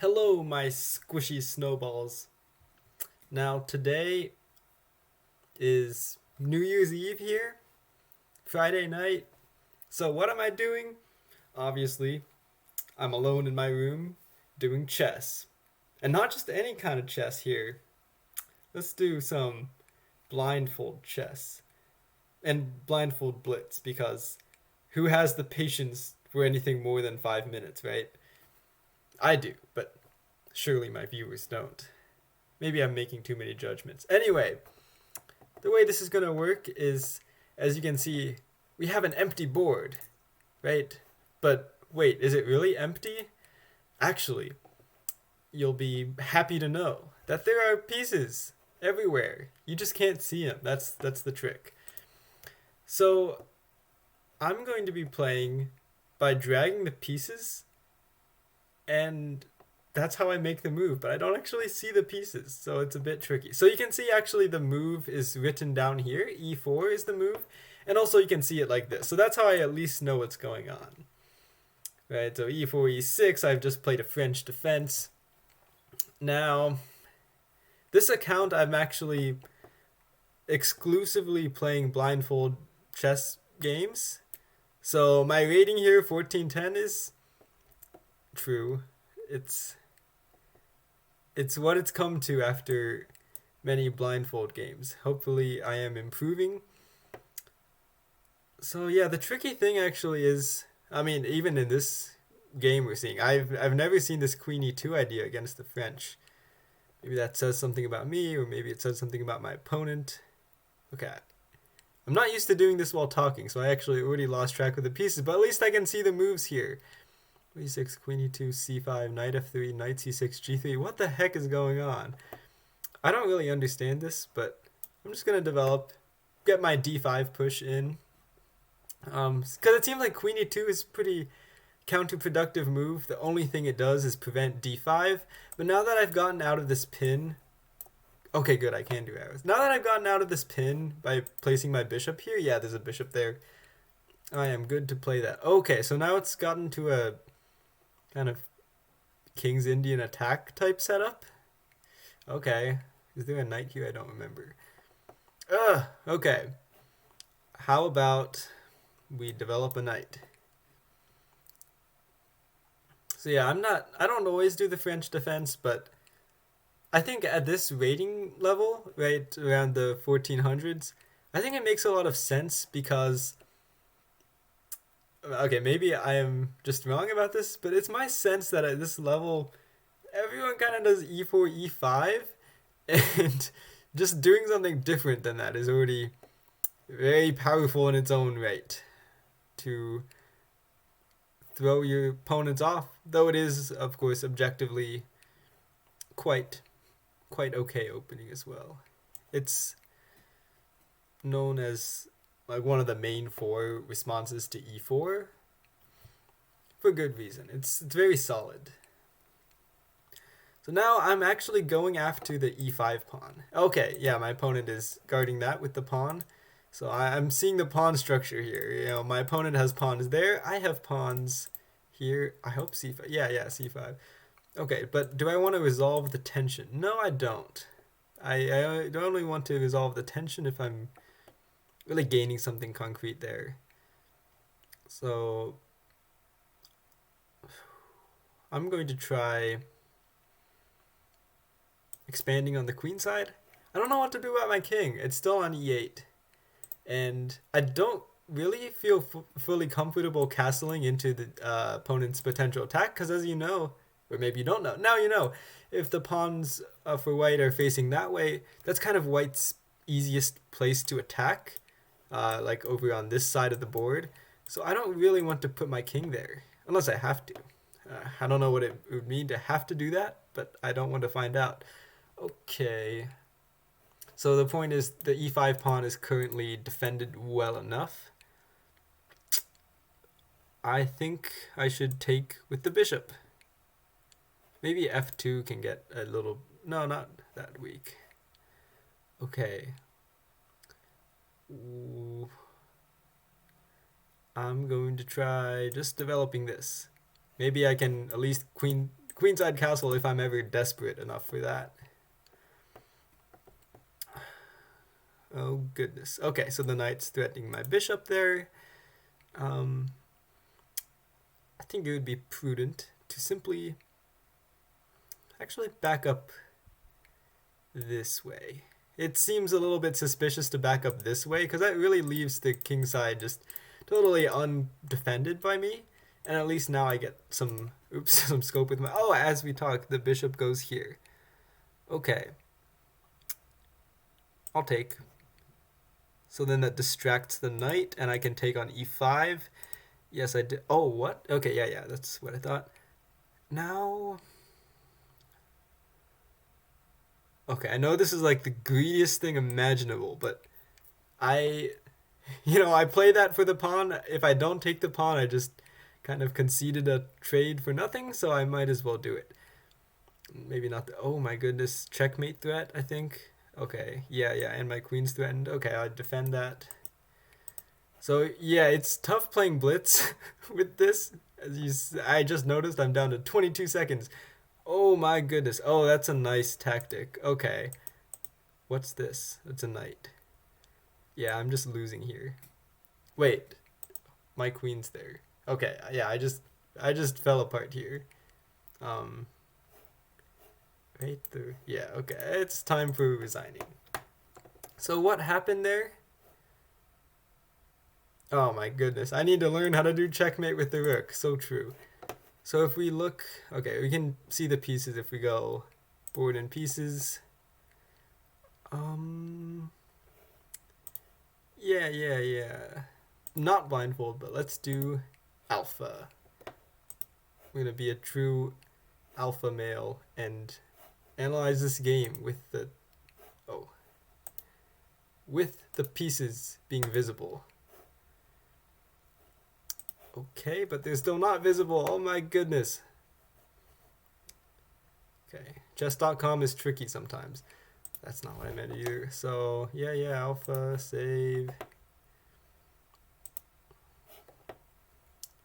Hello, my squishy snowballs. Now, today is New Year's Eve here, Friday night. So, what am I doing? Obviously, I'm alone in my room doing chess. And not just any kind of chess here. Let's do some blindfold chess and blindfold blitz because who has the patience for anything more than 5 minutes, right? I do, but surely my viewers don't. Maybe I'm making too many judgments. Anyway, the way this is going to work is, as you can see, we have an empty board, right? But wait, is it really empty? Actually, you'll be happy to know that there are pieces everywhere. You just can't see them. That's the trick. So I'm going to be playing by dragging the pieces, and that's how I make the move, but I don't actually see the pieces, so it's a bit tricky. So you can see actually the move is written down here. E4 is the move, and also you can see it like this. So that's how I at least know what's going on. Right, so E4, E6, I've just played a French defense. Now, this account I'm actually exclusively playing blindfold chess games. So my rating here, 1410, is true. It's it's what it's come to after many blindfold games. Hopefully I am improving. So yeah, the tricky thing actually is, I mean, even in this game we're seeing, I've never seen this Queen E2 idea against the French. Maybe that says something about me, or maybe it says something about my opponent. Okay. I'm not used to doing this while talking, so I actually already lost track of the pieces, but at least I can see the moves here. E6, Queen E2, C5, Knight F3, Knight C6, G3. What the heck is going on? I don't really understand this, but I'm just going to get my D5 push in. Because it seems like Queen E2 is pretty counterproductive move. The only thing it does is prevent D5. But now that I've gotten out of this pin, okay, good, I can do arrows. Now that I've gotten out of this pin by placing my bishop here, yeah, there's a bishop there. I am good to play that. Okay, so now it's gotten to a kind of King's Indian attack type setup. Okay, is there a knight here? I don't remember. Okay. How about we develop a knight? So yeah, I don't always do the French defense, but I think at this rating level, right around the 1400s, I think it makes a lot of sense because, okay, maybe I am just wrong about this, but it's my sense that at this level, everyone kind of does E4, E5, and just doing something different than that is already very powerful in its own right to throw your opponents off, though it is, of course, objectively quite quite okay opening as well. It's known as like one of the main four responses to e4 for good reason. It's very solid. So now I'm actually going after the e5 pawn. Okay, yeah, my opponent is guarding that with the pawn. So I'm seeing the pawn structure here. You know, my opponent has pawns there. I have pawns here. I hope c5. Yeah, c5. Okay, but do I want to resolve the tension? No, I don't. I only want to resolve the tension if I'm really gaining something concrete there. So I'm going to try expanding on the queen side. I don't know what to do about my king. It's still on e8. And I don't really feel fully comfortable castling into the opponent's potential attack because, as you know, or maybe you don't know, now you know, if the pawns for white are facing that way, that's kind of white's easiest place to attack, like over on this side of the board. So I don't really want to put my king there, unless I have to. I don't know what it would mean to have to do that, but I don't want to find out. Okay. So the point is the e5 pawn is currently defended well enough. I think I should take with the bishop. Maybe f2 can get a little... No, not that weak. Okay. Ooh. I'm going to try just developing this. Maybe I can at least queen queenside castle if I'm ever desperate enough for that. Oh goodness. Okay, so the knight's threatening my bishop there. I think it would be prudent to simply actually back up this way. It seems a little bit suspicious to back up this way because that really leaves the king side just totally undefended by me. And at least now I get some some scope with my... Oh, as we talk, the bishop goes here. Okay. I'll take. So then that distracts the knight, and I can take on e5. Yes, I did. Oh, what? Okay, yeah, that's what I thought. Now... Okay, I know this is like the greediest thing imaginable, but I play that for the pawn. If I don't take the pawn, I just kind of conceded a trade for nothing, so I might as well do it. Maybe not the... Oh my goodness, checkmate threat, I think. Okay, yeah, and my queen's threatened. Okay, I'll defend that. So, yeah, it's tough playing Blitz with this. I just noticed I'm down to 22 seconds. Oh my goodness. Oh, that's a nice tactic. Okay. What's this? It's a knight. Yeah, I'm just losing here. Wait. My queen's there. Okay, yeah, I just fell apart here. Right there. Yeah, okay. It's time for resigning. So what happened there? Oh my goodness. I need to learn how to do checkmate with the rook. So true. So if we look... Okay, we can see the pieces if we go board in pieces. Yeah. Not blindfold, but let's do alpha. We're going to be a true alpha male and analyze this game with the... Oh. With the pieces being visible. Okay, but they're still not visible. Oh my goodness. Okay, chess.com is tricky sometimes. That's not what I meant either. So, yeah, alpha, save.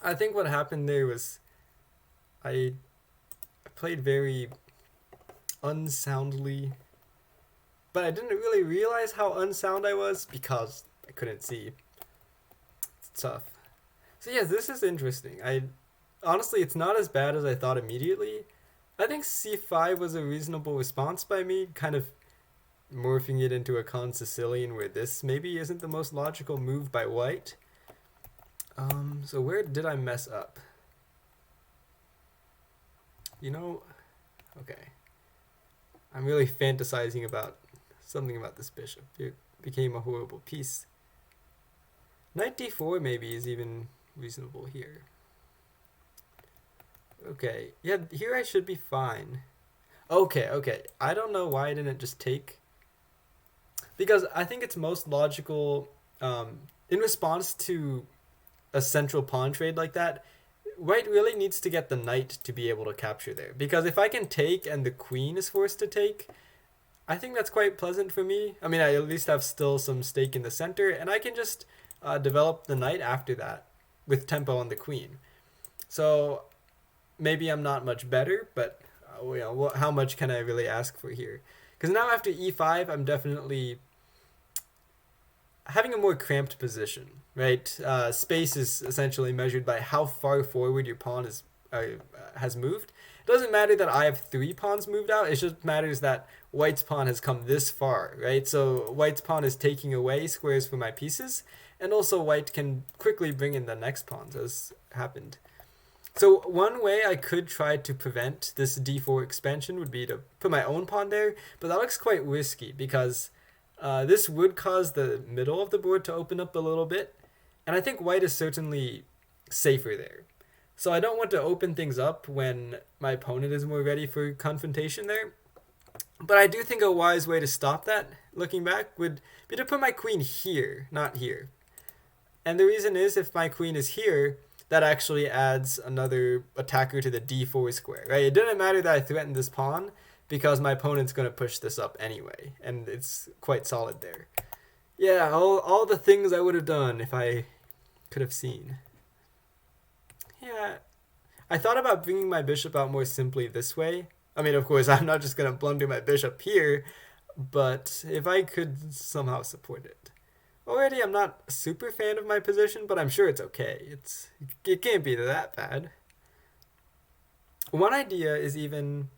I think what happened there was I played very unsoundly, but I didn't really realize how unsound I was because I couldn't see. It's tough. So yes, this is interesting. Honestly, it's not as bad as I thought immediately. I think c5 was a reasonable response by me, kind of morphing it into a con Sicilian where this maybe isn't the most logical move by white. So where did I mess up? Okay. I'm really fantasizing about something about this bishop. It became a horrible piece. Knight d4 maybe is even reasonable here. Okay, yeah, here I should be fine. Okay. I don't know why I didn't just take. Because I think it's most logical, in response to a central pawn trade like that, white really needs to get the knight to be able to capture there. Because if I can take and the queen is forced to take, I think that's quite pleasant for me. I mean, I at least have still some stake in the center, and I can just develop the knight after that with tempo on the queen. So maybe I'm not much better, but how much can I really ask for here? Because now after e5, I'm definitely having a more cramped position, right? Space is essentially measured by how far forward your pawn has moved. It doesn't matter that I have 3 pawns moved out. It just matters that white's pawn has come this far, right? So white's pawn is taking away squares from my pieces, and also white can quickly bring in the next pawns, as happened. So one way I could try to prevent this d4 expansion would be to put my own pawn there, but that looks quite risky because this would cause the middle of the board to open up a little bit, and I think white is certainly safer there. So I don't want to open things up when my opponent is more ready for confrontation there. But I do think a wise way to stop that, looking back, would be to put my queen here, not here. And the reason is, if my queen is here, that actually adds another attacker to the d4 square, right? It didn't matter that I threatened this pawn, because my opponent's going to push this up anyway, and it's quite solid there. Yeah, all the things I would have done if I could have seen. Yeah, I thought about bringing my bishop out more simply this way. I mean, of course, I'm not just going to blunder my bishop here, but if I could somehow support it. Already, I'm not a super fan of my position, but I'm sure it's okay. It can't be that bad. One idea is even,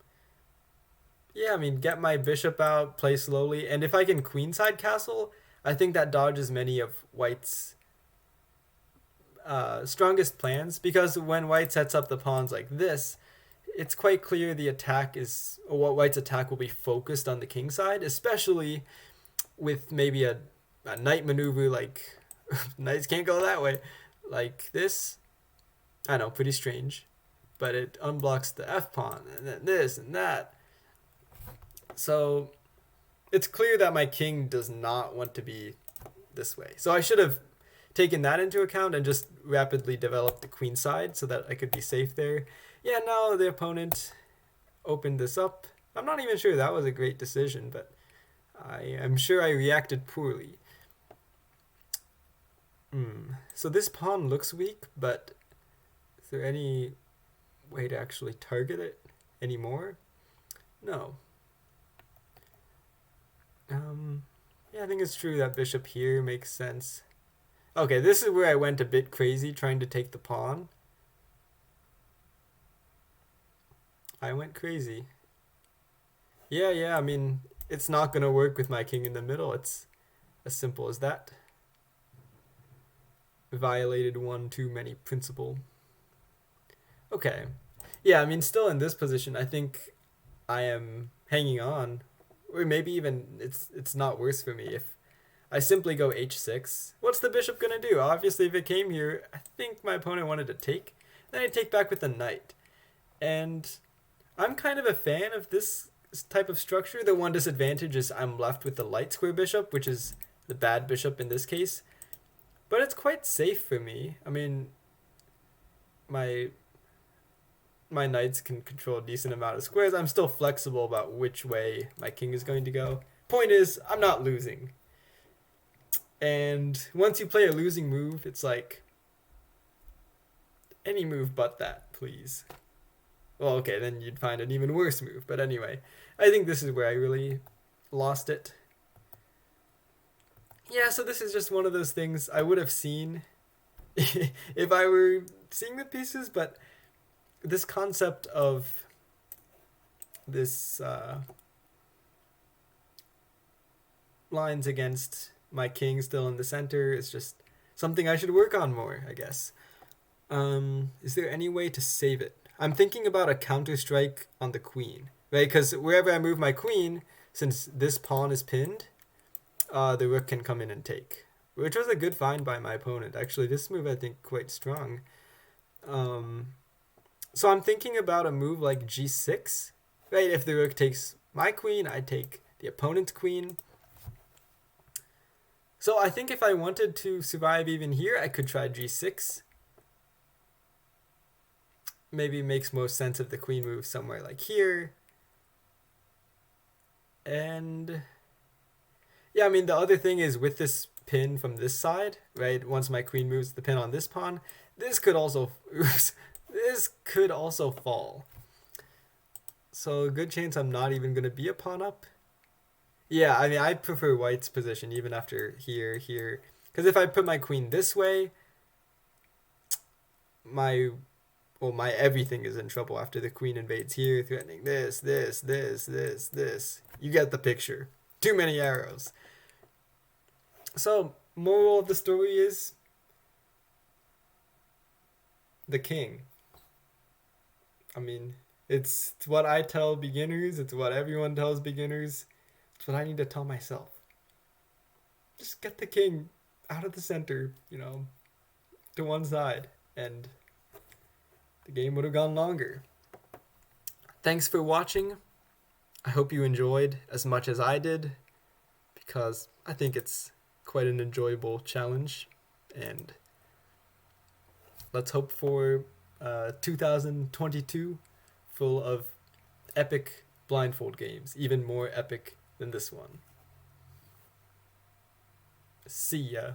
yeah, I mean, get my bishop out, play slowly, and if I can queenside castle, I think that dodges many of White's strongest plans, because when White sets up the pawns like this, it's quite clear the attack is, or what White's attack will be focused on the king side, especially with maybe a knight maneuver like knights can't go that way, like this. I know, pretty strange, but it unblocks the f pawn and then this and that. So it's clear that my king does not want to be this way. So I should have taken that into account and just rapidly developed the queen side so that I could be safe there. Yeah, no, the opponent opened this up. I'm not even sure that was a great decision, but I'm sure I reacted poorly. So this pawn looks weak, but is there any way to actually target it anymore? No. Yeah, I think it's true that bishop here makes sense. Okay, this is where I went a bit crazy trying to take the pawn. I went crazy. Yeah, I mean, it's not going to work with my king in the middle. It's as simple as that. Violated one too many principle. Okay. Yeah, I mean, still in this position, I think I am hanging on. Or maybe even it's not worse for me if I simply go h6. What's the bishop going to do? Obviously, if it came here, I think my opponent wanted to take. Then I take back with the knight. And I'm kind of a fan of this type of structure. The one disadvantage is I'm left with the light square bishop, which is the bad bishop in this case. But it's quite safe for me. I mean, my knights can control a decent amount of squares. I'm still flexible about which way my king is going to go. Point is, I'm not losing. And once you play a losing move, it's like, any move but that, please. Well, okay, then you'd find an even worse move. But anyway, I think this is where I really lost it. Yeah, so this is just one of those things I would have seen if I were seeing the pieces, but this concept of this lines against my king still in the center is just something I should work on more, I guess. Is there any way to save it? I'm thinking about a counter strike on the queen, right? Because wherever I move my queen, since this pawn is pinned, the rook can come in and take, which was a good find by my opponent. Actually, this move I think quite strong. So I'm thinking about a move like g6, right? If the rook takes my queen, I take the opponent's queen. So I think if I wanted to survive even here, I could try g6. Maybe it makes most sense if the queen moves somewhere like here. And yeah, I mean, the other thing is with this pin from this side, right? Once my queen moves the pin on this pawn, this could also fall. So a good chance I'm not even going to be a pawn up. Yeah, I mean, I prefer White's position even after here. Because if I put my queen this way, my everything is in trouble after the queen invades here, threatening this. You get the picture. Too many arrows. So, moral of the story is the king. I mean, it's what I tell beginners. It's what everyone tells beginners. It's what I need to tell myself. Just get the king out of the center, to one side. And the game would have gone longer. Thanks for watching. I hope you enjoyed as much as I did, because I think it's quite an enjoyable challenge. And let's hope for 2022 full of epic blindfold games, even more epic than this one. See ya.